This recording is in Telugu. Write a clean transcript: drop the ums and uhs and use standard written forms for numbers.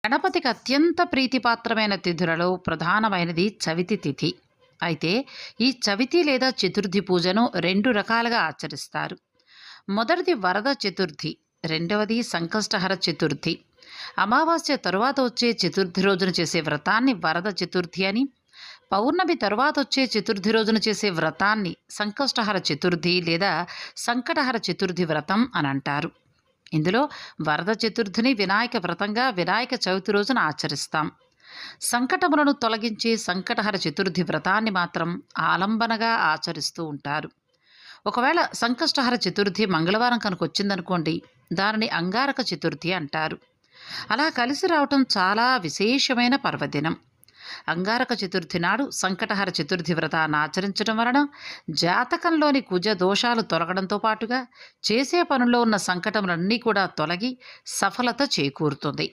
గణపతికి అత్యంత ప్రీతిపాత్రమైన తిథులలో ప్రధానమైనది చవితి తిథి. అయితే ఈ చవితి లేదా చతుర్థి పూజను 2 రకాలుగా ఆచరిస్తారు. మొదటిది వరద చతుర్థి, రెండవది సంకష్టహర చతుర్థి. అమావాస్య తరువాత వచ్చే చతుర్థి రోజున చేసే వ్రతాన్ని వరద చతుర్థి అని, పౌర్ణమి తరువాత వచ్చే చతుర్థి రోజున చేసే వ్రతాన్ని సంకష్టహర చతుర్థి లేదా సంకటహర చతుర్థి వ్రతం అని అంటారు. ఇందులో వరద చతుర్థిని వినాయక వ్రతంగా వినాయక చవితి రోజున ఆచరిస్తాం. సంకటములను తొలగించే సంకటహర చతుర్థి వ్రతాన్ని మాత్రం ఆలంబనగా ఆచరిస్తూ ఉంటారు. ఒకవేళ సంకష్టహర చతుర్థి మంగళవారం కనుక వచ్చిందనుకోండి, దానిని అంగారక చతుర్థి అంటారు. అలా కలిసి రావటం చాలా విశేషమైన పర్వదినం. అంగారక చతుర్థి నాడు సంకటహర చతుర్థి వ్రతాన్ని ఆచరించడం వలన జాతకంలోని కుజ దోషాలు తొలగడంతో పాటుగా చేసే పనుల్లో ఉన్న సంకటములన్నీ కూడా తొలగి సఫలత చేకూరుతుంది.